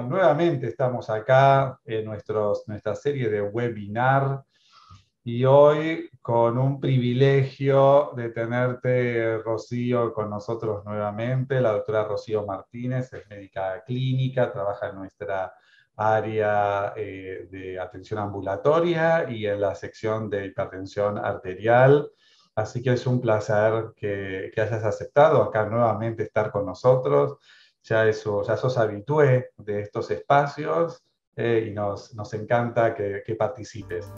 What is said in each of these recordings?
nuevamente estamos acá en nuestra serie de webinar y hoy con un privilegio de tenerte, Rocío, con nosotros nuevamente. La doctora Rocío Martínez es médica clínica, trabaja en nuestra área de atención ambulatoria y en la sección de hipertensión arterial. Así que es un placer que hayas aceptado acá nuevamente estar con nosotros. Ya sos habitué de estos espacios y nos encanta que participes.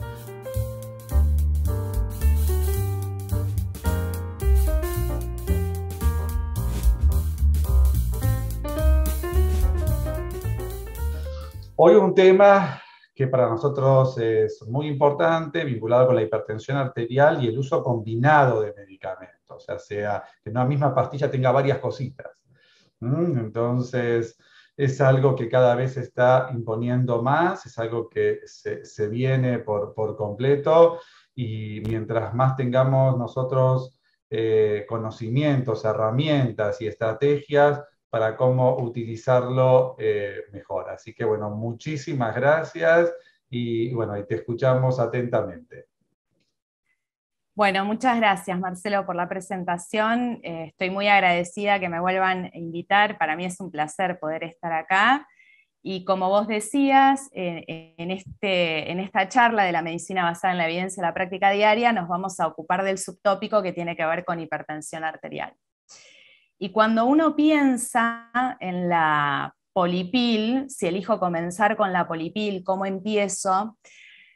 Hoy un tema que para nosotros es muy importante, vinculado con la hipertensión arterial y el uso combinado de medicamentos, ya sea que en una misma pastilla tenga varias cositas. Entonces, es algo que cada vez se está imponiendo más, es algo que se viene por completo, y mientras más tengamos nosotros conocimientos, herramientas y estrategias para cómo utilizarlo mejor. Así que bueno, muchísimas gracias y bueno, y te escuchamos atentamente. Bueno, muchas gracias Marcelo por la presentación. Estoy muy agradecida que me vuelvan a invitar. Para mí es un placer poder estar acá. Y como vos decías, en esta charla de la medicina basada en la evidencia y la práctica diaria, nos vamos a ocupar del subtópico que tiene que ver con hipertensión arterial. Y cuando uno piensa en la polipil, si elijo comenzar con la polipil, ¿cómo empiezo?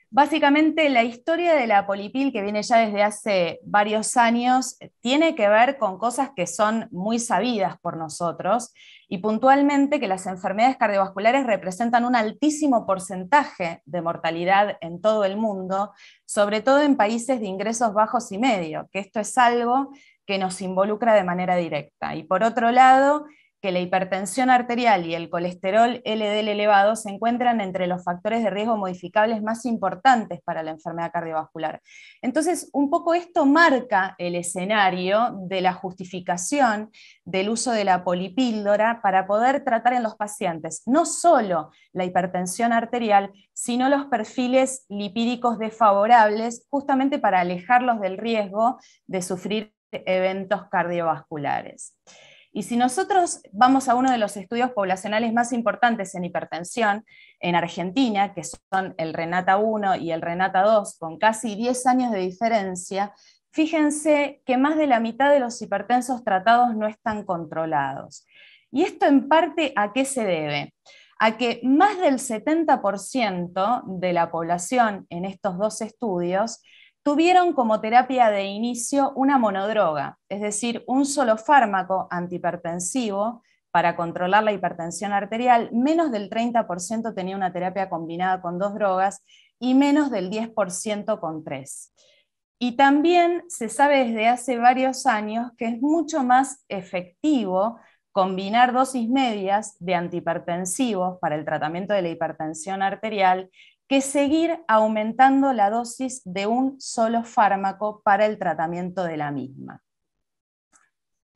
Básicamente la historia de la polipil, que viene ya desde hace varios años, tiene que ver con cosas que son muy sabidas por nosotros, y puntualmente que las enfermedades cardiovasculares representan un altísimo porcentaje de mortalidad en todo el mundo, sobre todo en países de ingresos bajos y medios, que esto es algo que nos involucra de manera directa. Y por otro lado, que la hipertensión arterial y el colesterol LDL elevado se encuentran entre los factores de riesgo modificables más importantes para la enfermedad cardiovascular. Entonces, un poco esto marca el escenario de la justificación del uso de la polipíldora para poder tratar en los pacientes no solo la hipertensión arterial, sino los perfiles lipídicos desfavorables, justamente para alejarlos del riesgo de sufrir eventos cardiovasculares. Y si nosotros vamos a uno de los estudios poblacionales más importantes en hipertensión en Argentina, que son el RENATA 1 y el RENATA 2, con casi 10 años de diferencia, fíjense que más de la mitad de los hipertensos tratados no están controlados. ¿Y esto en parte a qué se debe? A que más del 70% de la población en estos dos estudios tuvieron como terapia de inicio una monodroga, es decir, un solo fármaco antihipertensivo para controlar la hipertensión arterial. Menos del 30% tenía una terapia combinada con dos drogas y menos del 10% con tres. Y también se sabe desde hace varios años que es mucho más efectivo combinar dosis medias de antihipertensivos para el tratamiento de la hipertensión arterial que seguir aumentando la dosis de un solo fármaco para el tratamiento de la misma.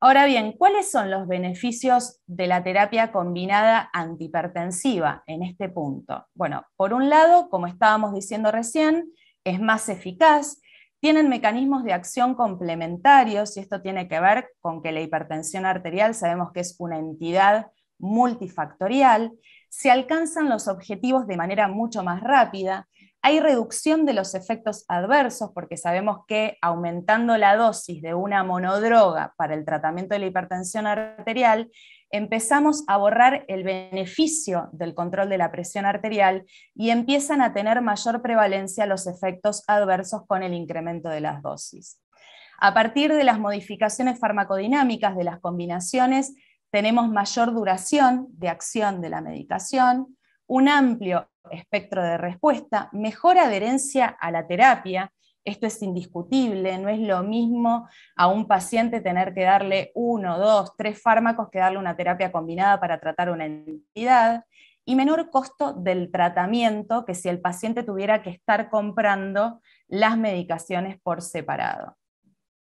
Ahora bien, ¿cuáles son los beneficios de la terapia combinada antihipertensiva en este punto? Bueno, por un lado, como estábamos diciendo recién, es más eficaz, tienen mecanismos de acción complementarios, y esto tiene que ver con que la hipertensión arterial sabemos que es una entidad multifactorial, se alcanzan los objetivos de manera mucho más rápida, hay reducción de los efectos adversos, porque sabemos que aumentando la dosis de una monodroga para el tratamiento de la hipertensión arterial, empezamos a borrar el beneficio del control de la presión arterial y empiezan a tener mayor prevalencia los efectos adversos con el incremento de las dosis. A partir de las modificaciones farmacodinámicas de las combinaciones, tenemos mayor duración de acción de la medicación, un amplio espectro de respuesta, mejor adherencia a la terapia. Esto es indiscutible, no es lo mismo a un paciente tener que darle 1, 2, 3 fármacos que darle una terapia combinada para tratar una entidad, y menor costo del tratamiento que si el paciente tuviera que estar comprando las medicaciones por separado.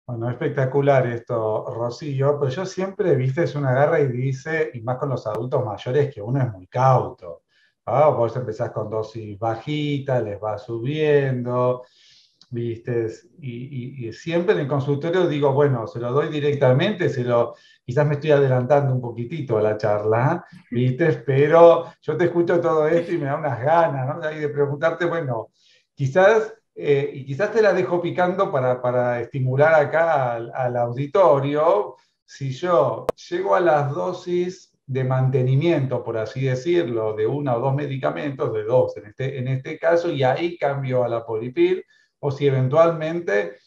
Bueno, espectacular esto, Rocío, pero yo siempre, viste, es una garra y dice, y más con los adultos mayores, que uno es muy cauto. ¿Ah? Vos empezás con dosis bajitas, les vas subiendo, viste, y siempre en el consultorio digo, bueno, se lo doy directamente, quizás me estoy adelantando un poquitito a la charla, viste, pero yo te escucho todo esto y me da unas ganas, ¿no? De preguntarte, bueno, quizás y quizás te la dejo picando para estimular acá al auditorio. Si yo llego a las dosis de mantenimiento, por así decirlo, de una o dos medicamentos, de dos en este caso, y ahí cambio a la polipil, o si eventualmente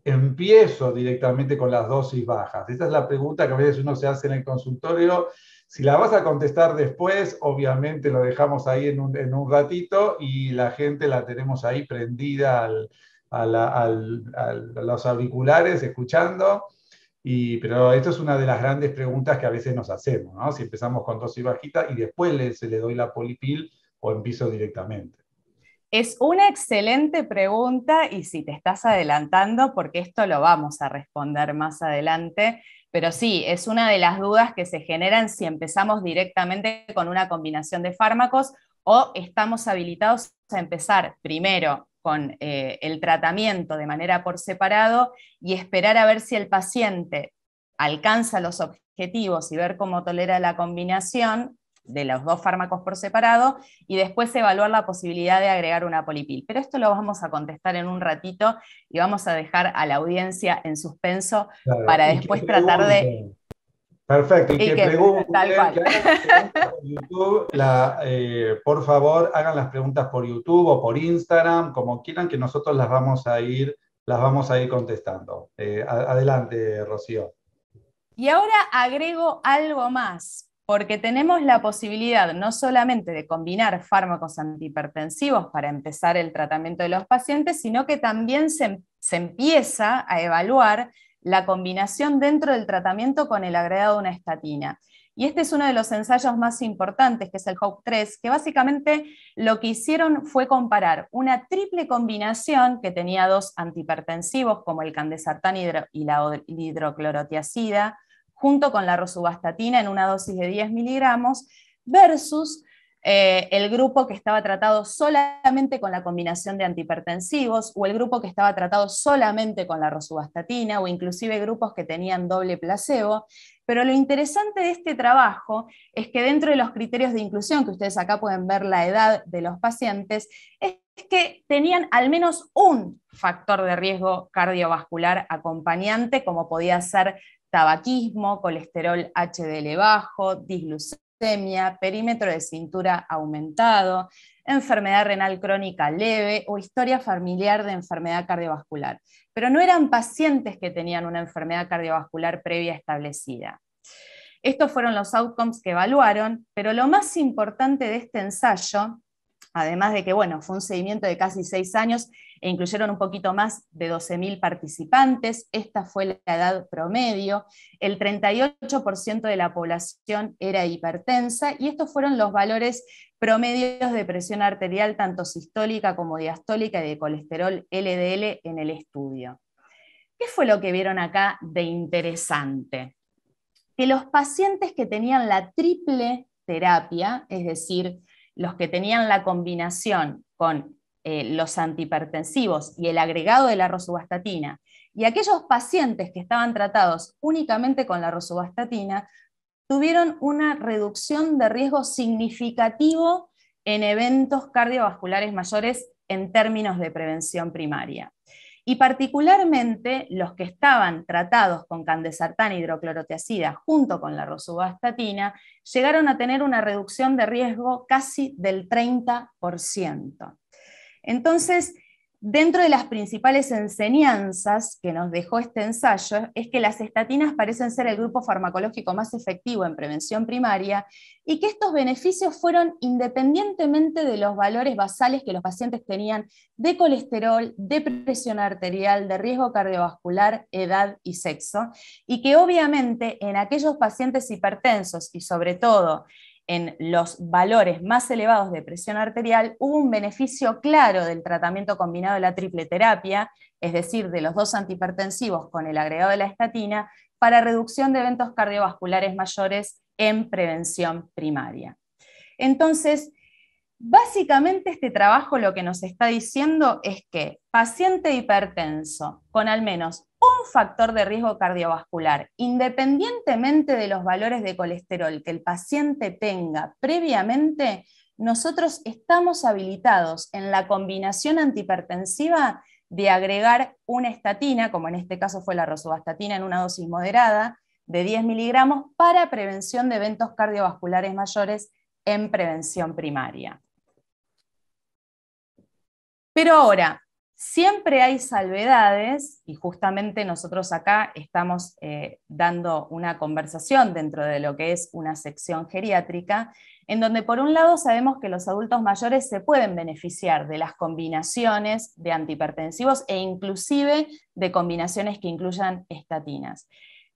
empiezo directamente con las dosis bajas. Esa es la pregunta que a veces uno se hace en el consultorio. Si la vas a contestar después, obviamente lo dejamos ahí en un ratito y la gente la tenemos ahí prendida a los auriculares, escuchando. Pero esto es una de las grandes preguntas que a veces nos hacemos, ¿no? Si empezamos con dosis bajita y después se le doy la polipil o empiezo directamente. Es una excelente pregunta y si te estás adelantando, porque esto lo vamos a responder más adelante, pero sí, es una de las dudas que se generan si empezamos directamente con una combinación de fármacos o estamos habilitados a empezar primero con el tratamiento de manera por separado y esperar a ver si el paciente alcanza los objetivos y ver cómo tolera la combinación de los dos fármacos por separado y después evaluar la posibilidad de agregar una polipil. Pero esto lo vamos a contestar en un ratito y vamos a dejar a la audiencia en suspenso Claro, para y que después tratar de... pregunten. Perfecto, y Y que que tal pregunten, cual. que hagan las preguntas por YouTube, por favor, hagan las preguntas por YouTube o por Instagram, como quieran, que nosotros las vamos a ir contestando. Adelante, Rocío. Y ahora agrego algo más, porque tenemos la posibilidad no solamente de combinar fármacos antihipertensivos para empezar el tratamiento de los pacientes, sino que también se empieza a evaluar la combinación dentro del tratamiento con el agregado de una estatina. Y este es uno de los ensayos más importantes, que es el HOPE-3, que básicamente lo que hicieron fue comparar una triple combinación que tenía dos antihipertensivos, como el candesartán y la hidroclorotiazida, junto con la rosuvastatina en una dosis de 10 miligramos, versus el grupo que estaba tratado solamente con la combinación de antihipertensivos, o el grupo que estaba tratado solamente con la rosuvastatina, o inclusive grupos que tenían doble placebo. Pero lo interesante de este trabajo es que dentro de los criterios de inclusión, que ustedes acá pueden ver la edad de los pacientes, es que tenían al menos un factor de riesgo cardiovascular acompañante, como podía ser tabaquismo, colesterol HDL bajo, disglucemia, perímetro de cintura aumentado, enfermedad renal crónica leve o historia familiar de enfermedad cardiovascular. Pero no eran pacientes que tenían una enfermedad cardiovascular previa establecida. Estos fueron los outcomes que evaluaron, pero lo más importante de este ensayo, además de que bueno, fue un seguimiento de casi 6 años e incluyeron un poquito más de 12.000 participantes, esta fue la edad promedio, el 38% de la población era hipertensa y estos fueron los valores promedios de presión arterial tanto sistólica como diastólica y de colesterol LDL en el estudio. ¿Qué fue lo que vieron acá de interesante? Que los pacientes que tenían la triple terapia, es decir, los que tenían la combinación con los antihipertensivos y el agregado de la rosuvastatina, y aquellos pacientes que estaban tratados únicamente con la rosuvastatina, tuvieron una reducción de riesgo significativo en eventos cardiovasculares mayores en términos de prevención primaria. Y particularmente los que estaban tratados con candesartán e hidroclorotiazida junto con la rosuvastatina llegaron a tener una reducción de riesgo casi del 30%. Entonces, dentro de las principales enseñanzas que nos dejó este ensayo es que las estatinas parecen ser el grupo farmacológico más efectivo en prevención primaria y que estos beneficios fueron independientemente de los valores basales que los pacientes tenían de colesterol, de presión arterial, de riesgo cardiovascular, edad y sexo, y que obviamente en aquellos pacientes hipertensos y sobre todo en los valores más elevados de presión arterial, hubo un beneficio claro del tratamiento combinado de la triple terapia, es decir, de los dos antihipertensivos con el agregado de la estatina, para reducción de eventos cardiovasculares mayores en prevención primaria. Entonces, básicamente este trabajo lo que nos está diciendo es que paciente hipertenso con al menos un factor de riesgo cardiovascular, independientemente de los valores de colesterol que el paciente tenga previamente, nosotros estamos habilitados en la combinación antihipertensiva de agregar una estatina, como en este caso fue la rosuvastatina en una dosis moderada, de 10 miligramos para prevención de eventos cardiovasculares mayores en prevención primaria. Pero ahora, siempre hay salvedades, y justamente nosotros acá estamos dando una conversación dentro de lo que es una sección geriátrica, en donde por un lado sabemos que los adultos mayores se pueden beneficiar de las combinaciones de antihipertensivos e inclusive de combinaciones que incluyan estatinas.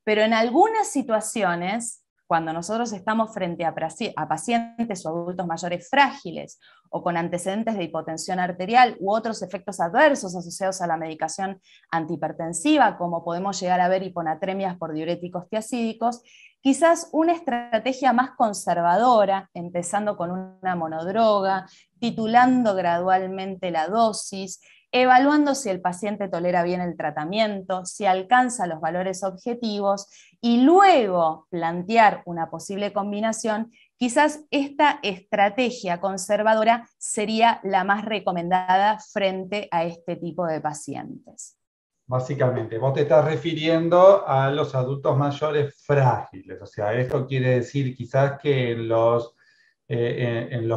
Pero en algunas situaciones, cuando nosotros estamos frente a pacientes o adultos mayores frágiles o con antecedentes de hipotensión arterial u otros efectos adversos asociados a la medicación antihipertensiva, como podemos llegar a ver hiponatremias por diuréticos tiacídicos, quizás una estrategia más conservadora, empezando con una monodroga, titulando gradualmente la dosis, evaluando si el paciente tolera bien el tratamiento, si alcanza los valores objetivos, y luego plantear una posible combinación, quizás esta estrategia conservadora sería la más recomendada frente a este tipo de pacientes. Básicamente, vos te estás refiriendo a los adultos mayores frágiles, o sea, esto quiere decir quizás que en los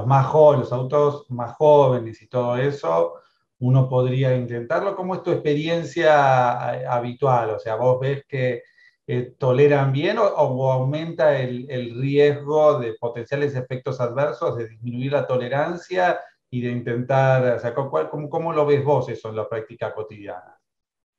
más jóvenes, los adultos más jóvenes y todo eso, uno podría intentarlo. ¿Cómo es tu experiencia habitual? O sea, ¿vos ves que toleran bien o aumenta el riesgo de potenciales efectos adversos, de disminuir la tolerancia y de intentar, o sea, ¿cómo lo ves vos eso en la práctica cotidiana?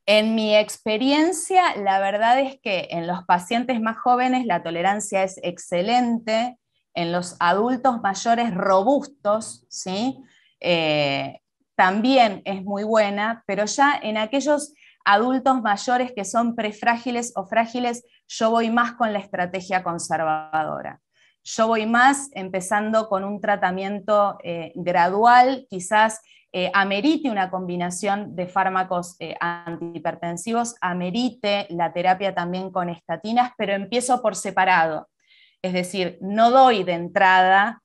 En mi experiencia, la verdad es que en los pacientes más jóvenes la tolerancia es excelente, en los adultos mayores robustos, ¿sí? También es muy buena, pero ya en aquellos adultos mayores que son prefrágiles o frágiles, yo voy más con la estrategia conservadora. Yo voy más empezando con un tratamiento gradual, quizás amerite una combinación de fármacos antihipertensivos, amerite la terapia también con estatinas, pero empiezo por separado. Es decir, no doy de entrada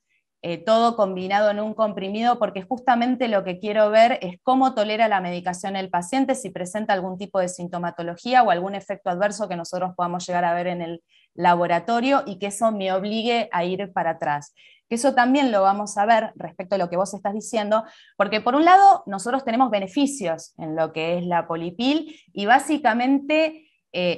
todo combinado en un comprimido, porque justamente lo que quiero ver es cómo tolera la medicación el paciente, si presenta algún tipo de sintomatología o algún efecto adverso que nosotros podamos llegar a ver en el laboratorio y que eso me obligue a ir para atrás. Que eso también lo vamos a ver respecto a lo que vos estás diciendo, porque por un lado nosotros tenemos beneficios en lo que es la polipil y básicamente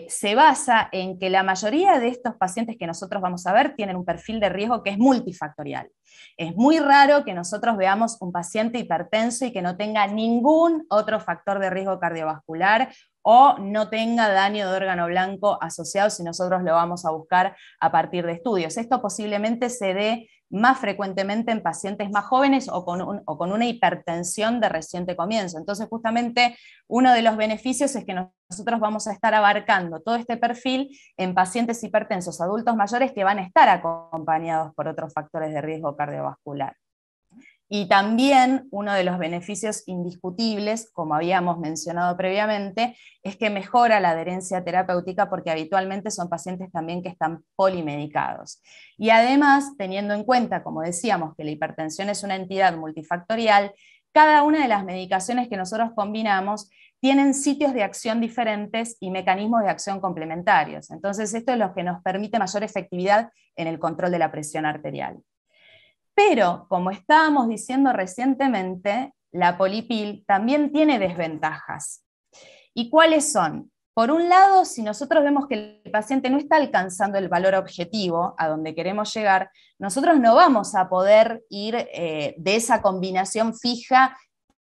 se basa en que la mayoría de estos pacientes que nosotros vamos a ver tienen un perfil de riesgo que es multifactorial. Es muy raro que nosotros veamos un paciente hipertenso y que no tenga ningún otro factor de riesgo cardiovascular o no tenga daño de órgano blanco asociado si nosotros lo vamos a buscar a partir de estudios. Esto posiblemente se dé más frecuentemente en pacientes más jóvenes o con una hipertensión de reciente comienzo. Entonces, justamente, uno de los beneficios es que nosotros vamos a estar abarcando todo este perfil en pacientes hipertensos adultos mayores que van a estar acompañados por otros factores de riesgo cardiovascular. Y también uno de los beneficios indiscutibles, como habíamos mencionado previamente, es que mejora la adherencia terapéutica porque habitualmente son pacientes también que están polimedicados. Y además, teniendo en cuenta, como decíamos, que la hipertensión es una entidad multifactorial, cada una de las medicaciones que nosotros combinamos tienen sitios de acción diferentes y mecanismos de acción complementarios. Entonces, esto es lo que nos permite mayor efectividad en el control de la presión arterial. Pero, como estábamos diciendo recientemente, la polipil también tiene desventajas. ¿Y cuáles son? Por un lado, si nosotros vemos que el paciente no está alcanzando el valor objetivo a donde queremos llegar, nosotros no vamos a poder ir de esa combinación fija,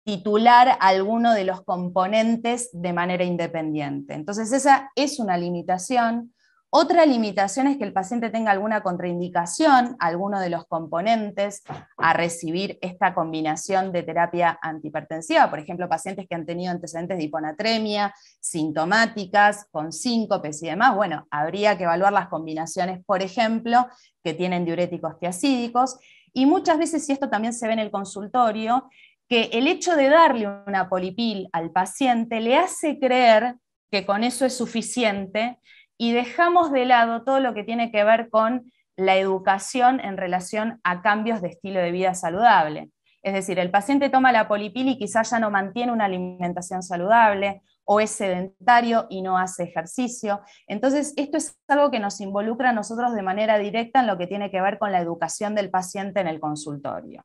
titular alguno de los componentes de manera independiente. Entonces esa es una limitación. Otra limitación es que el paciente tenga alguna contraindicación, alguno de los componentes a recibir esta combinación de terapia antihipertensiva, por ejemplo, pacientes que han tenido antecedentes de hiponatremia, sintomáticas, con síncopes y demás. Bueno, habría que evaluar las combinaciones, por ejemplo, que tienen diuréticos tiacídicos, y muchas veces, y esto también se ve en el consultorio, que el hecho de darle una polipil al paciente le hace creer que con eso es suficiente, y dejamos de lado todo lo que tiene que ver con la educación en relación a cambios de estilo de vida saludable. Es decir, el paciente toma la polipil y quizás ya no mantiene una alimentación saludable, o es sedentario y no hace ejercicio. Entonces, esto es algo que nos involucra a nosotros de manera directa en lo que tiene que ver con la educación del paciente en el consultorio.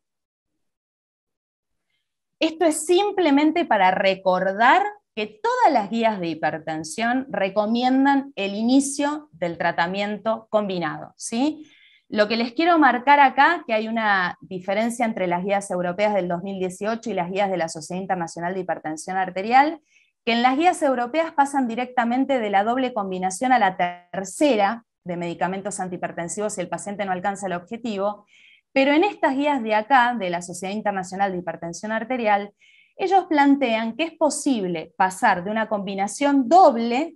Esto es simplemente para recordar que todas las guías de hipertensión recomiendan el inicio del tratamiento combinado, ¿sí? Lo que les quiero marcar acá, que hay una diferencia entre las guías europeas del 2018 y las guías de la Sociedad Internacional de Hipertensión Arterial, que en las guías europeas pasan directamente de la doble combinación a la tercera de medicamentos antihipertensivos si el paciente no alcanza el objetivo, pero en estas guías de acá, de la Sociedad Internacional de Hipertensión Arterial, ellos plantean que es posible pasar de una combinación doble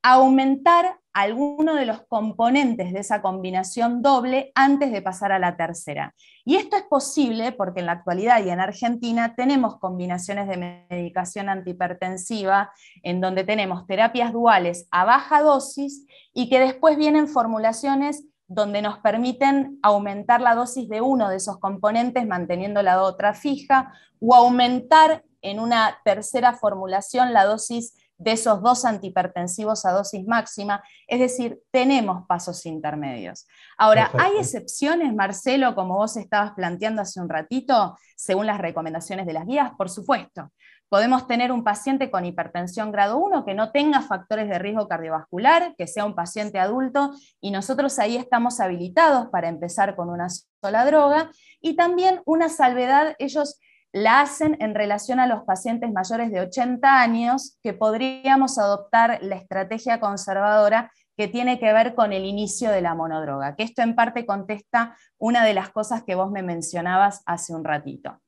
a aumentar alguno de los componentes de esa combinación doble antes de pasar a la tercera. Y esto es posible porque en la actualidad y en Argentina tenemos combinaciones de medicación antihipertensiva en donde tenemos terapias duales a baja dosis y que después vienen formulaciones donde nos permiten aumentar la dosis de uno de esos componentes manteniendo la otra fija, o aumentar en una tercera formulación la dosis de esos dos antihipertensivos a dosis máxima. Es decir, tenemos pasos intermedios. Ahora, Perfecto. ¿hay excepciones, Marcelo, como vos estabas planteando hace un ratito, según las recomendaciones de las guías? Por supuesto. Podemos tener un paciente con hipertensión grado 1 que no tenga factores de riesgo cardiovascular, que sea un paciente adulto, y nosotros ahí estamos habilitados para empezar con una sola droga. Y también una salvedad, ellos la hacen en relación a los pacientes mayores de 80 años, que podríamos adoptar la estrategia conservadora que tiene que ver con el inicio de la monodroga, que esto en parte contesta una de las cosas que vos me mencionabas hace un ratito.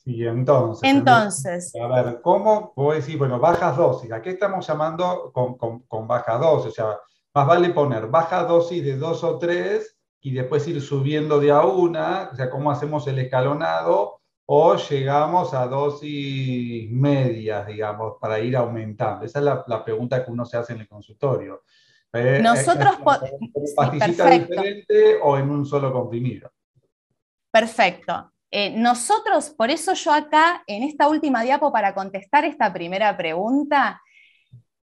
Sí, entonces, a ver, ¿cómo puedo decir, bueno, bajas dosis? ¿A qué estamos llamando con baja dosis? O sea, más vale poner baja dosis de 2 o 3 y después ir subiendo de a una, o sea, ¿cómo hacemos el escalonado? O llegamos a dosis medias, digamos, para ir aumentando. Esa es la pregunta que uno se hace en el consultorio. Nosotros, ¿En sí, pastillita perfecto. diferente o en un solo comprimido? Perfecto. Nosotros, por eso yo acá, en esta última diapo, para contestar esta primera pregunta,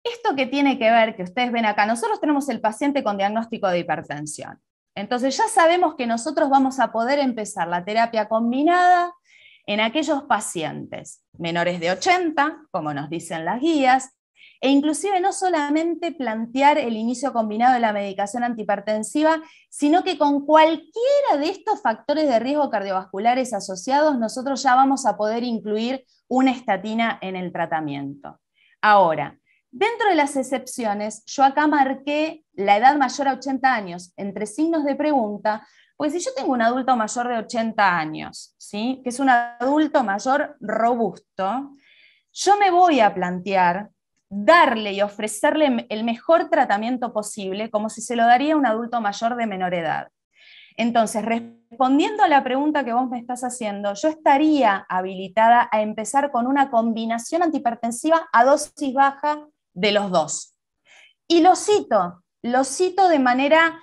esto que tiene que ver, que ustedes ven acá, nosotros tenemos el paciente con diagnóstico de hipertensión. Entonces ya sabemos que nosotros vamos a poder empezar la terapia combinada en aquellos pacientes menores de 80, como nos dicen las guías, e inclusive no solamente plantear el inicio combinado de la medicación antihipertensiva, sino que con cualquiera de estos factores de riesgo cardiovasculares asociados, nosotros ya vamos a poder incluir una estatina en el tratamiento. Ahora, dentro de las excepciones, yo acá marqué la edad mayor a 80 años, entre signos de pregunta, porque si yo tengo un adulto mayor de 80 años, ¿sí?, que es un adulto mayor robusto, yo me voy a plantear darle y ofrecerle el mejor tratamiento posible, como si se lo daría a un adulto mayor de menor edad. Entonces, respondiendo a la pregunta que vos me estás haciendo, yo estaría habilitada a empezar con una combinación antihipertensiva a dosis baja de los dos. Y lo cito de manera,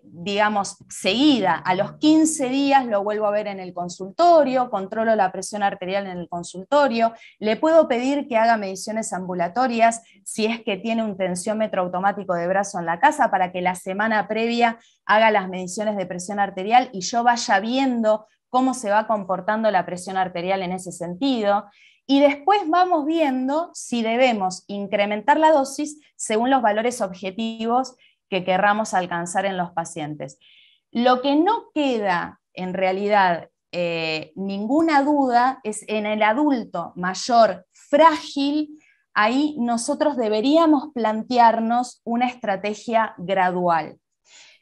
digamos, seguida. A los 15 días lo vuelvo a ver en el consultorio, controlo la presión arterial en el consultorio, le puedo pedir que haga mediciones ambulatorias si es que tiene un tensiómetro automático de brazo en la casa, para que la semana previa haga las mediciones de presión arterial y yo vaya viendo cómo se va comportando la presión arterial en ese sentido. Y después vamos viendo si debemos incrementar la dosis según los valores objetivos que querramos alcanzar en los pacientes. Lo que no queda en realidad ninguna duda es en el adulto mayor frágil ahí nosotros deberíamos plantearnos una estrategia gradual.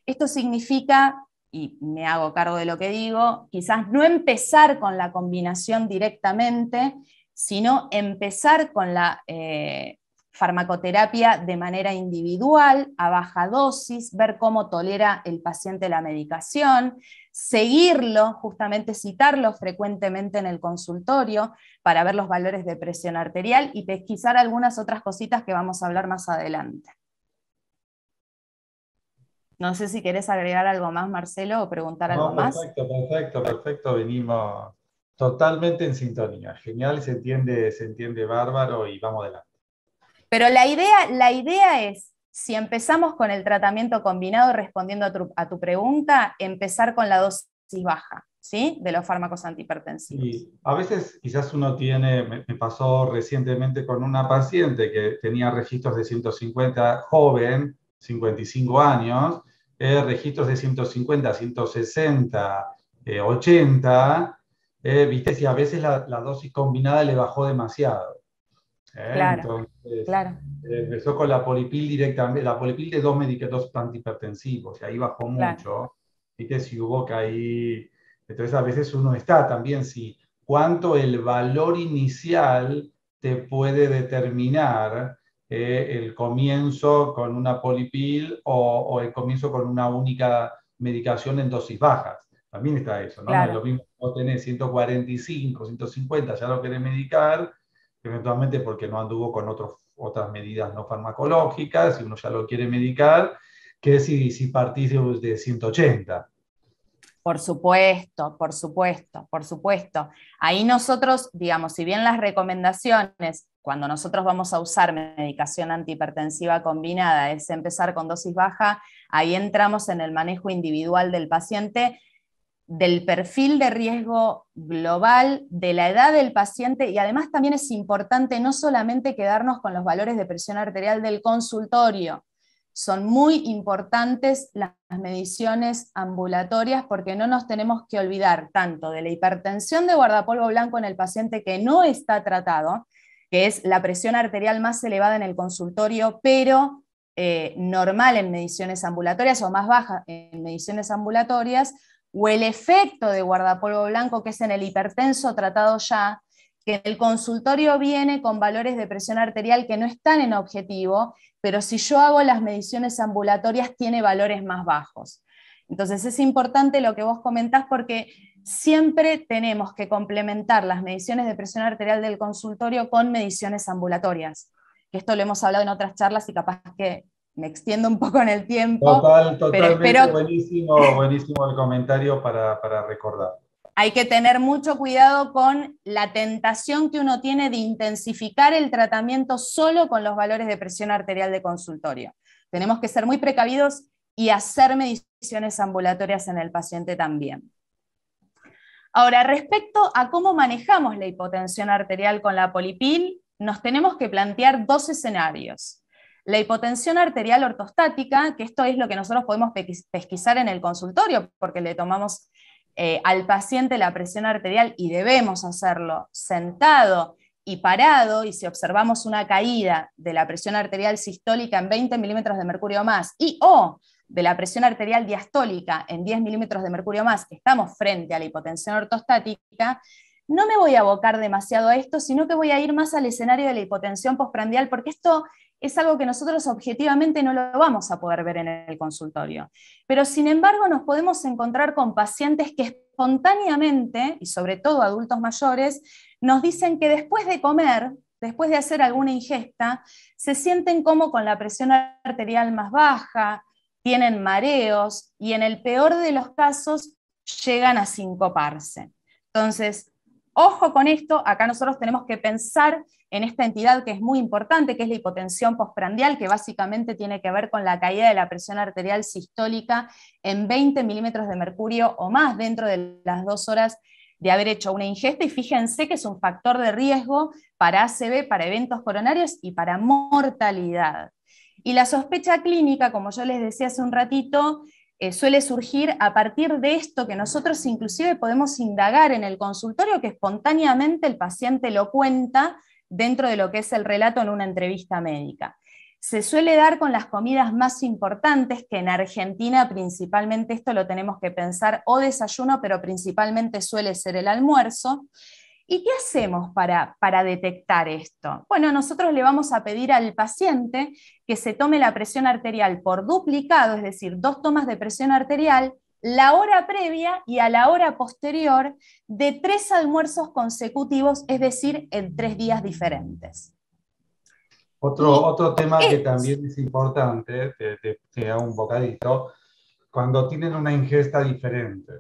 Esto significa, y me hago cargo de lo que digo, quizás no empezar con la combinación directamente, sino empezar con la farmacoterapia de manera individual, a baja dosis, ver cómo tolera el paciente la medicación, seguirlo, justamente citarlo frecuentemente en el consultorio para ver los valores de presión arterial y pesquisar algunas otras cositas que vamos a hablar más adelante. No sé si querés agregar algo más, Marcelo, o preguntar algo No, más. perfecto, venimos totalmente en sintonía. Genial, se entiende bárbaro y vamos adelante. Pero la idea es, si empezamos con el tratamiento combinado, respondiendo a tu pregunta, empezar con la dosis baja, ¿sí? De los fármacos antihipertensivos. Y a veces quizás uno me pasó recientemente con una paciente que tenía registros de 150, joven, 55 años, registros de 150, 160, 80, viste, si a veces la dosis combinada le bajó demasiado. Claro, Entonces, claro. empezó con la polipil directamente, la polipil de dos medicamentos antihipertensivos, y ahí bajó Claro. mucho. Viste, si hubo que ahí. Entonces, a veces uno está también, si cuánto el valor inicial te puede determinar el comienzo con una polipil o el comienzo con una única medicación en dosis bajas. También está eso, ¿no? No es lo Claro. mismo vos tenés 145, 150, ya lo querés medicar, eventualmente porque no anduvo con otras medidas no farmacológicas, si uno ya lo quiere medicar, que si partís de 180. Por supuesto, por supuesto, por supuesto. Ahí nosotros, digamos, si bien las recomendaciones, cuando nosotros vamos a usar medicación antihipertensiva combinada, es empezar con dosis baja, ahí entramos en el manejo individual del paciente, del perfil de riesgo global, de la edad del paciente, y además también es importante no solamente quedarnos con los valores de presión arterial del consultorio. Son muy importantes las mediciones ambulatorias porque no nos tenemos que olvidar tanto de la hipertensión de guardapolvo blanco en el paciente que no está tratado, que es la presión arterial más elevada en el consultorio, pero normal en mediciones ambulatorias o más baja en mediciones ambulatorias, o el efecto de guardapolvo blanco, que es en el hipertenso tratado ya, que en el consultorio viene con valores de presión arterial que no están en objetivo, pero si yo hago las mediciones ambulatorias tiene valores más bajos. Entonces es importante lo que vos comentás porque siempre tenemos que complementar las mediciones de presión arterial del consultorio con mediciones ambulatorias. Que esto lo hemos hablado en otras charlas y capaz que me extiendo un poco en el tiempo, pero Totalmente espero. buenísimo el comentario para recordar. Hay que tener mucho cuidado con la tentación que uno tiene de intensificar el tratamiento solo con los valores de presión arterial de consultorio. Tenemos que ser muy precavidos y hacer mediciones ambulatorias en el paciente también. Ahora, respecto a cómo manejamos la hipotensión arterial con la polipil, nos tenemos que plantear dos escenarios. La hipotensión arterial ortostática, que esto es lo que nosotros podemos pesquisar en el consultorio, porque le tomamos al paciente la presión arterial y debemos hacerlo sentado y parado, y si observamos una caída de la presión arterial sistólica en 20 milímetros de mercurio más o de la presión arterial diastólica en 10 milímetros de mercurio más, estamos frente a la hipotensión ortostática, no me voy a abocar demasiado a esto, sino que voy a ir más al escenario de la hipotensión postprandial, porque esto es algo que nosotros objetivamente no lo vamos a poder ver en el consultorio. Pero sin embargo nos podemos encontrar con pacientes que espontáneamente, y sobre todo adultos mayores, nos dicen que después de comer, después de hacer alguna ingesta, se sienten como con la presión arterial más baja, tienen mareos y en el peor de los casos llegan a sincoparse. Entonces, ojo con esto, acá nosotros tenemos que pensar en esta entidad que es muy importante, que es la hipotensión postprandial, que básicamente tiene que ver con la caída de la presión arterial sistólica en 20 milímetros de mercurio o más dentro de las 2 horas de haber hecho una ingesta, y fíjense que es un factor de riesgo para ACV, para eventos coronarios y para mortalidad. Y la sospecha clínica, como yo les decía hace un ratito, suele surgir a partir de esto que nosotros inclusive podemos indagar en el consultorio, que espontáneamente el paciente lo cuenta dentro de lo que es el relato en una entrevista médica. Se suele dar con las comidas más importantes, que en Argentina principalmente esto lo tenemos que pensar o desayuno, pero principalmente suele ser el almuerzo. ¿Y qué hacemos para detectar esto? Bueno, nosotros le vamos a pedir al paciente que se tome la presión arterial por duplicado, es decir, 2 tomas de presión arterial, la hora previa y a la hora posterior de 3 almuerzos consecutivos, es decir, en 3 días diferentes. Otro tema que también es importante, te hago un bocadito, cuando tienen una ingesta diferente.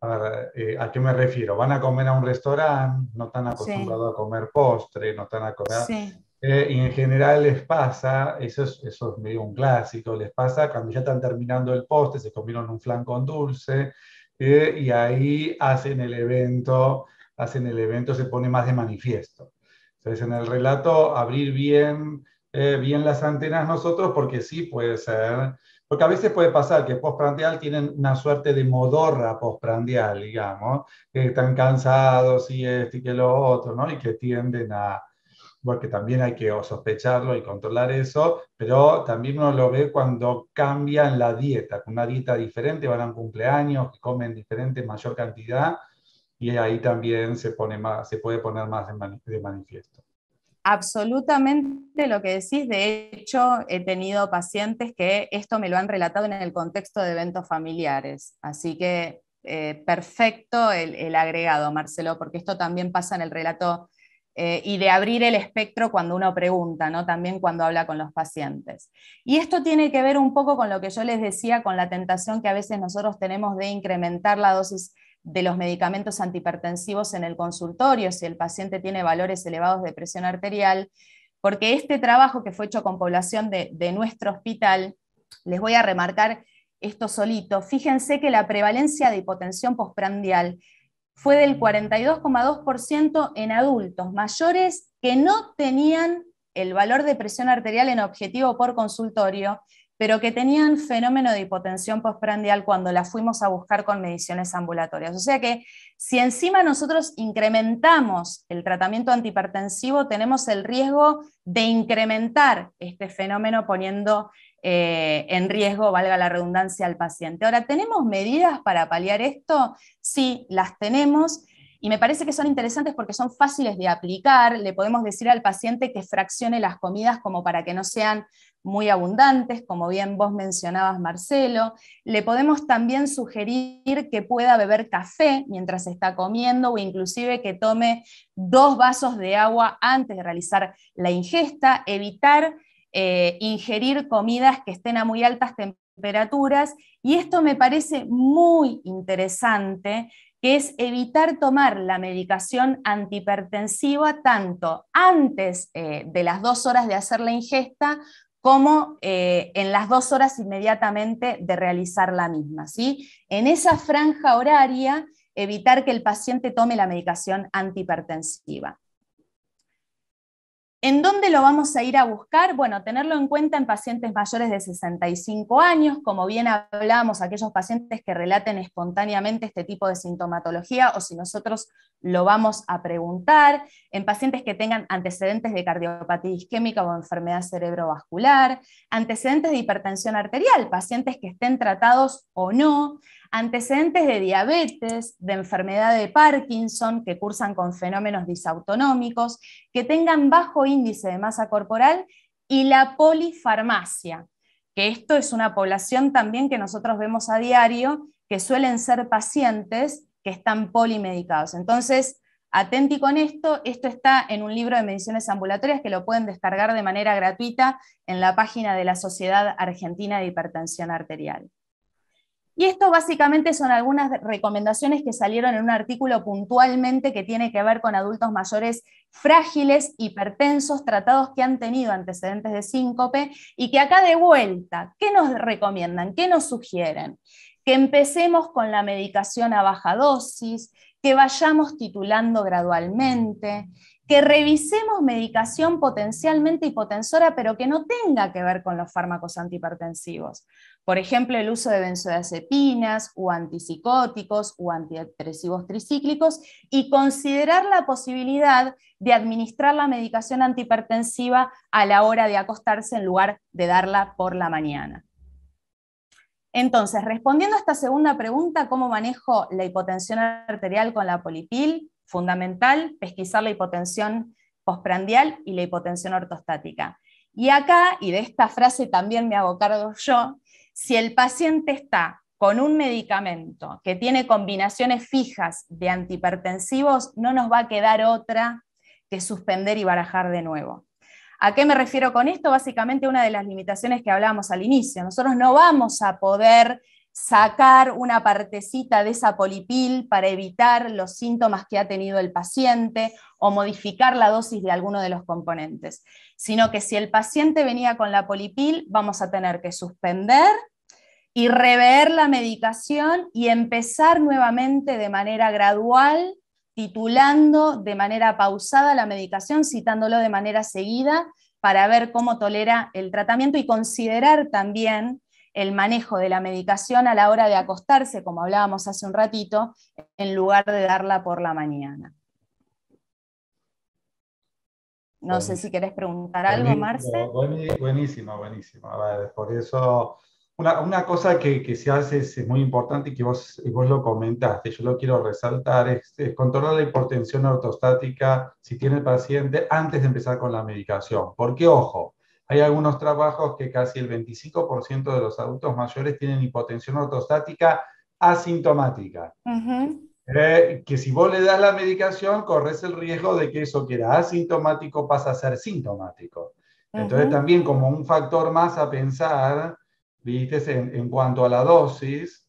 A ver, ¿a qué me refiero? Van a comer a un restaurante, no están acostumbrados a comer postre, no están acostumbrados. Sí. Y en general les pasa, eso es medio un clásico, les pasa cuando ya están terminando el postre, se comieron un flan con dulce, y ahí hacen el evento, se pone más de manifiesto. Entonces, en el relato, abrir bien las antenas nosotros, porque sí puede ser, porque a veces puede pasar que postprandial tienen una suerte de modorra postprandial, digamos, que están cansados y esto y que lo otro, ¿no? Y que tienden a, porque también hay que sospecharlo y controlar eso, pero también uno lo ve cuando cambian la dieta, con una dieta diferente, van a un cumpleaños, que comen diferente, mayor cantidad, y ahí también se puede poner más de manifiesto. Absolutamente lo que decís. De hecho, he tenido pacientes que esto me lo han relatado en el contexto de eventos familiares. Así que perfecto el agregado, Marcelo, porque esto también pasa en el relato y de abrir el espectro cuando uno pregunta, ¿no? También cuando habla con los pacientes. Y esto tiene que ver un poco con lo que yo les decía, con la tentación que a veces nosotros tenemos de incrementar la dosis de los medicamentos antihipertensivos en el consultorio, si el paciente tiene valores elevados de presión arterial, porque este trabajo que fue hecho con población de nuestro hospital, les voy a remarcar esto solito, fíjense que la prevalencia de hipotensión postprandial fue del 42,2% en adultos mayores que no tenían el valor de presión arterial en objetivo por consultorio, pero que tenían fenómeno de hipotensión postprandial cuando la fuimos a buscar con mediciones ambulatorias. O sea que si encima nosotros incrementamos el tratamiento antihipertensivo, tenemos el riesgo de incrementar este fenómeno poniendo en riesgo, valga la redundancia, al paciente. Ahora, ¿tenemos medidas para paliar esto? Sí, las tenemos. Y me parece que son interesantes porque son fáciles de aplicar. Le podemos decir al paciente que fraccione las comidas como para que no sean muy abundantes, como bien vos mencionabas, Marcelo. Le podemos también sugerir que pueda beber café mientras está comiendo o inclusive que tome 2 vasos de agua antes de realizar la ingesta, evitar ingerir comidas que estén a muy altas temperaturas. Y esto me parece muy interesante, que es evitar tomar la medicación antihipertensiva tanto antes de las 2 horas de hacer la ingesta como en las 2 horas inmediatamente de realizar la misma, ¿sí? En esa franja horaria, evitar que el paciente tome la medicación antihipertensiva. ¿En dónde lo vamos a ir a buscar? Bueno, tenerlo en cuenta en pacientes mayores de 65 años, como bien hablamos, aquellos pacientes que relaten espontáneamente este tipo de sintomatología, o si nosotros lo vamos a preguntar, en pacientes que tengan antecedentes de cardiopatía isquémica o enfermedad cerebrovascular, antecedentes de hipertensión arterial, pacientes que estén tratados o no, antecedentes de diabetes, de enfermedad de Parkinson, que cursan con fenómenos disautonómicos, que tengan bajo índice de masa corporal, y la polifarmacia, que esto es una población también que nosotros vemos a diario, que suelen ser pacientes que están polimedicados. Entonces, atenti con esto está en un libro de mediciones ambulatorias que lo pueden descargar de manera gratuita en la página de la Sociedad Argentina de Hipertensión Arterial. Y esto básicamente son algunas recomendaciones que salieron en un artículo puntualmente que tiene que ver con adultos mayores frágiles, hipertensos, tratados que han tenido antecedentes de síncope, y que acá de vuelta, ¿qué nos recomiendan? ¿Qué nos sugieren? Que empecemos con la medicación a baja dosis, que vayamos titulando gradualmente, que revisemos medicación potencialmente hipotensora, pero que no tenga que ver con los fármacos antihipertensivos. Por ejemplo, el uso de benzodiazepinas, o antipsicóticos, o antidepresivos tricíclicos, y considerar la posibilidad de administrar la medicación antihipertensiva a la hora de acostarse en lugar de darla por la mañana. Entonces, respondiendo a esta segunda pregunta, ¿cómo manejo la hipotensión arterial con la polipil? Fundamental, pesquisar la hipotensión postprandial y la hipotensión ortostática. Y acá, y de esta frase también me hago cargo yo, si el paciente está con un medicamento que tiene combinaciones fijas de antihipertensivos, no nos va a quedar otra que suspender y barajar de nuevo. ¿A qué me refiero con esto? Básicamente una de las limitaciones que hablábamos al inicio. Nosotros no vamos a poder sacar una partecita de esa polipil para evitar los síntomas que ha tenido el paciente o modificar la dosis de alguno de los componentes, sino que si el paciente venía con la polipil, vamos a tener que suspender y rever la medicación y empezar nuevamente de manera gradual, titulando de manera pausada la medicación, citándolo de manera seguida para ver cómo tolera el tratamiento y considerar también el manejo de la medicación a la hora de acostarse, como hablábamos hace un ratito, en lugar de darla por la mañana. No sé si querés preguntar algo, Marce. Buenísimo, buenísimo. A ver, por eso, una cosa que se hace es muy importante y que vos lo comentaste, yo lo quiero resaltar, es controlar la hipertensión ortostática si tiene el paciente antes de empezar con la medicación. Porque, ojo, hay algunos trabajos que casi el 25% de los adultos mayores tienen hipotensión ortostática asintomática. Que si vos le das la medicación, corres el riesgo de que eso que era asintomático pasa a ser sintomático. Entonces también como un factor más a pensar, ¿viste? En cuanto a la dosis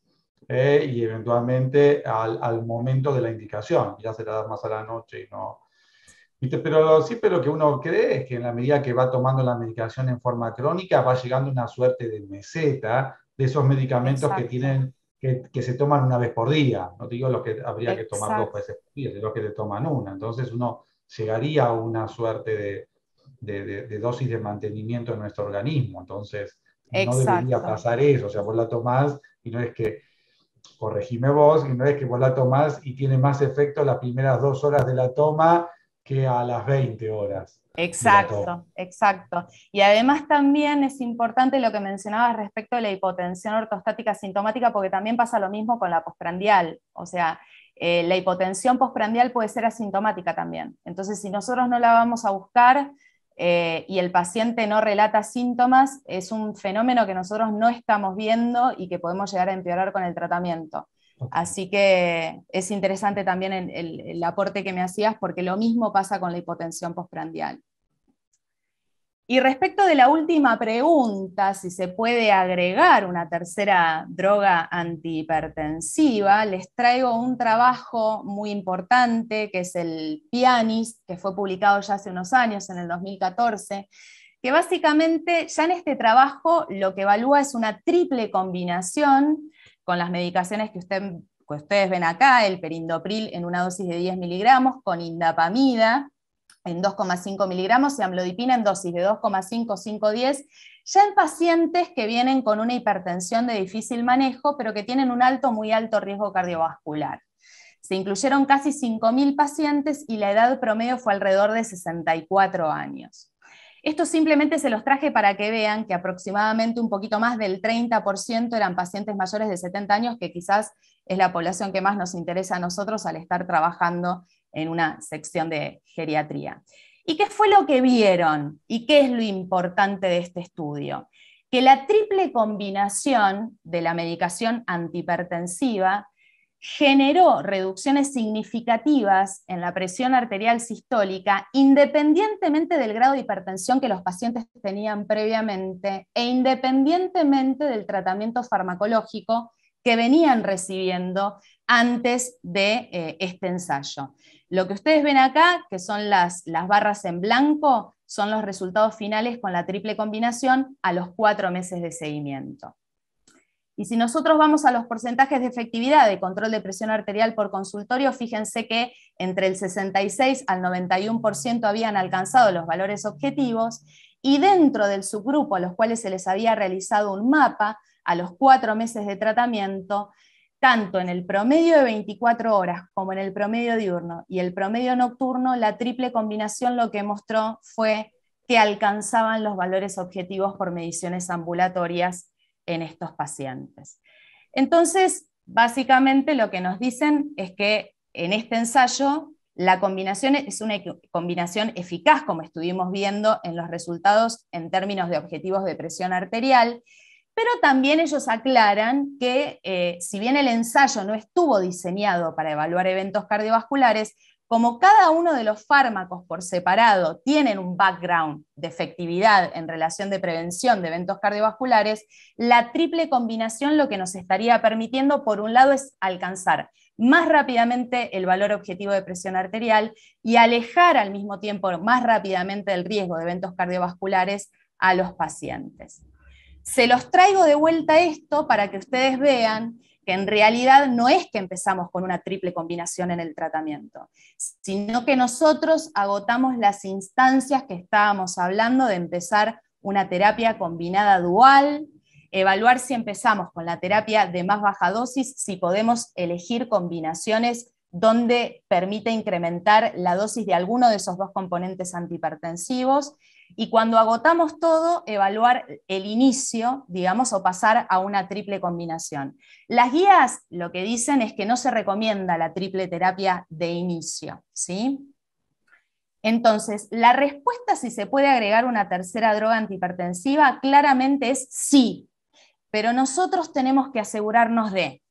y eventualmente al momento de la indicación. Ya se la da más a la noche y no... ¿Viste? Pero siempre lo que uno cree es que en la medida que va tomando la medicación en forma crónica, va llegando una suerte de meseta de esos medicamentos que tienen que se toman una vez por día. No te digo los que habría que tomar 2 veces por día, sino los que te toman una. Entonces uno llegaría a una suerte de dosis de mantenimiento en nuestro organismo. Entonces no debería pasar eso. O sea, vos la tomás y no es que, corregime vos, y no es que vos la tomás y tiene más efecto las primeras 2 horas de la toma que a las 20 horas. Exacto, exacto. Y además también es importante lo que mencionabas respecto de la hipotensión ortostática sintomática, porque también pasa lo mismo con la postprandial. O sea, la hipotensión postprandial puede ser asintomática también. Entonces, si nosotros no la vamos a buscar y el paciente no relata síntomas, es un fenómeno que nosotros no estamos viendo y que podemos llegar a empeorar con el tratamiento. Así que es interesante también el aporte que me hacías, porque lo mismo pasa con la hipotensión postprandial. Y respecto de la última pregunta, si se puede agregar una tercera droga antihipertensiva, les traigo un trabajo muy importante, que es el Pianist, que fue publicado ya hace unos años, en el 2014, que básicamente ya en este trabajo lo que evalúa es una triple combinación con las medicaciones que ustedes ven acá, el perindopril en una dosis de 10 miligramos, con indapamida en 2,5 miligramos y amlodipina en dosis de 2,5, 5, 10, ya en pacientes que vienen con una hipertensión de difícil manejo, pero que tienen un muy alto riesgo cardiovascular. Se incluyeron casi 5.000 pacientes y la edad promedio fue alrededor de 64 años. Esto simplemente se los traje para que vean que aproximadamente un poquito más del 30% eran pacientes mayores de 70 años, que quizás es la población que más nos interesa a nosotros al estar trabajando en una sección de geriatría. ¿Y qué fue lo que vieron? ¿Y qué es lo importante de este estudio? Que la triple combinación de la medicación antihipertensiva generó reducciones significativas en la presión arterial sistólica, independientemente del grado de hipertensión que los pacientes tenían previamente e independientemente del tratamiento farmacológico que venían recibiendo antes de este ensayo. Lo que ustedes ven acá, que son las barras en blanco, son los resultados finales con la triple combinación a los 4 meses de seguimiento. Y si nosotros vamos a los porcentajes de efectividad de control de presión arterial por consultorio, fíjense que entre el 66 al 91% habían alcanzado los valores objetivos, y dentro del subgrupo a los cuales se les había realizado un mapa a los 4 meses de tratamiento, tanto en el promedio de 24 horas como en el promedio diurno y el promedio nocturno, la triple combinación lo que mostró fue que alcanzaban los valores objetivos por mediciones ambulatorias en estos pacientes. Entonces, básicamente lo que nos dicen es que en este ensayo la combinación es una combinación eficaz, como estuvimos viendo en los resultados en términos de objetivos de presión arterial, pero también ellos aclaran que si bien el ensayo no estuvo diseñado para evaluar eventos cardiovasculares, como cada uno de los fármacos por separado tienen un background de efectividad en relación de prevención de eventos cardiovasculares, la triple combinación lo que nos estaría permitiendo, por un lado, es alcanzar más rápidamente el valor objetivo de presión arterial y alejar al mismo tiempo más rápidamente el riesgo de eventos cardiovasculares a los pacientes. Se los traigo de vuelta esto para que ustedes vean que en realidad no es que empezamos con una triple combinación en el tratamiento, sino que nosotros agotamos las instancias que estábamos hablando de empezar una terapia combinada dual, evaluar si empezamos con la terapia de más baja dosis, si podemos elegir combinaciones donde permite incrementar la dosis de alguno de esos dos componentes antihipertensivos, y cuando agotamos todo, evaluar el inicio, digamos, o pasar a una triple combinación. Las guías lo que dicen es que no se recomienda la triple terapia de inicio, ¿sí? Entonces, la respuesta si se puede agregar una tercera droga antihipertensiva claramente es sí, pero nosotros tenemos que asegurarnos de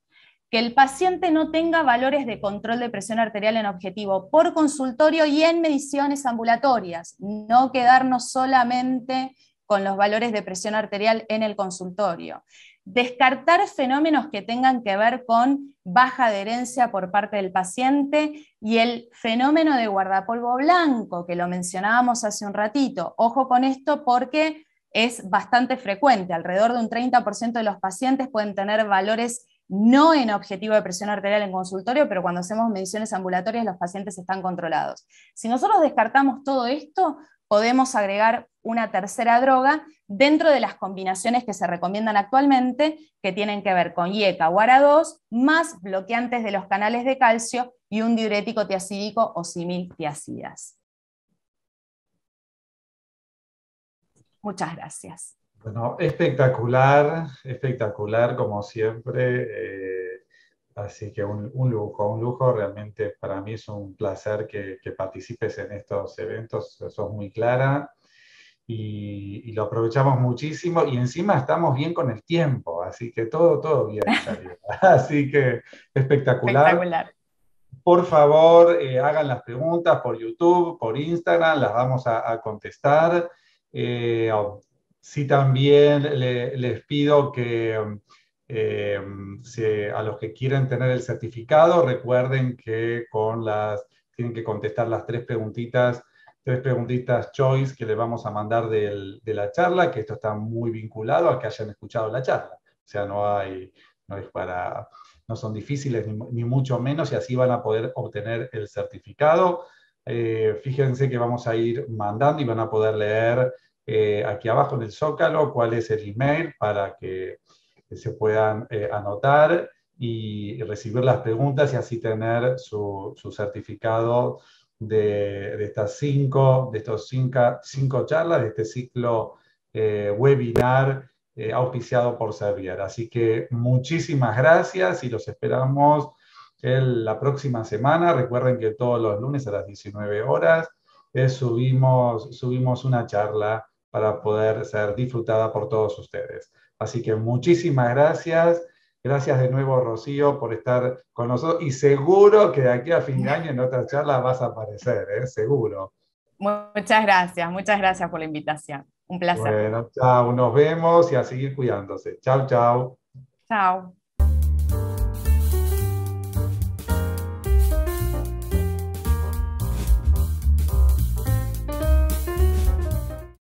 que el paciente no tenga valores de control de presión arterial en objetivo por consultorio y en mediciones ambulatorias, no quedarnos solamente con los valores de presión arterial en el consultorio. Descartar fenómenos que tengan que ver con baja adherencia por parte del paciente y el fenómeno de guardapolvo blanco, que lo mencionábamos hace un ratito. Ojo con esto porque es bastante frecuente, alrededor de un 30% de los pacientes pueden tener valores no en objetivo de presión arterial en consultorio, pero cuando hacemos mediciones ambulatorias los pacientes están controlados. Si nosotros descartamos todo esto, podemos agregar una tercera droga dentro de las combinaciones que se recomiendan actualmente, que tienen que ver con IECA o ARA2, más bloqueantes de los canales de calcio y un diurético tiacídico o similtiacidas. Muchas gracias. Bueno, espectacular, espectacular como siempre. Así que un lujo, realmente para mí es un placer que participes en estos eventos, sos muy clara y lo aprovechamos muchísimo y encima estamos bien con el tiempo, así que todo bien salió. Así que espectacular. Espectacular. Por favor, hagan las preguntas por YouTube, por Instagram, las vamos a contestar. Eh, sí, también les pido que eh, a los que quieren tener el certificado, recuerden que tienen que contestar las tres preguntitas choice que les vamos a mandar de la charla, que esto está muy vinculado a que hayan escuchado la charla. O sea, no es para no son difíciles ni mucho menos, y así van a poder obtener el certificado. Fíjense que vamos a ir mandando y van a poder leer aquí abajo en el Zócalo cuál es el email para que se puedan anotar y recibir las preguntas y así tener su certificado de estas cinco charlas, de este ciclo webinar auspiciado por Servier. Así que muchísimas gracias y los esperamos la próxima semana. Recuerden que todos los lunes a las 19 horas subimos una charla para poder ser disfrutada por todos ustedes. Así que muchísimas gracias. Gracias de nuevo, Rocío, por estar con nosotros. Y seguro que de aquí a fin de año en otra charla vas a aparecer, ¿eh? Seguro. Muchas gracias por la invitación. Un placer. Bueno, chao, nos vemos y a seguir cuidándose. Chao, chao. Chao.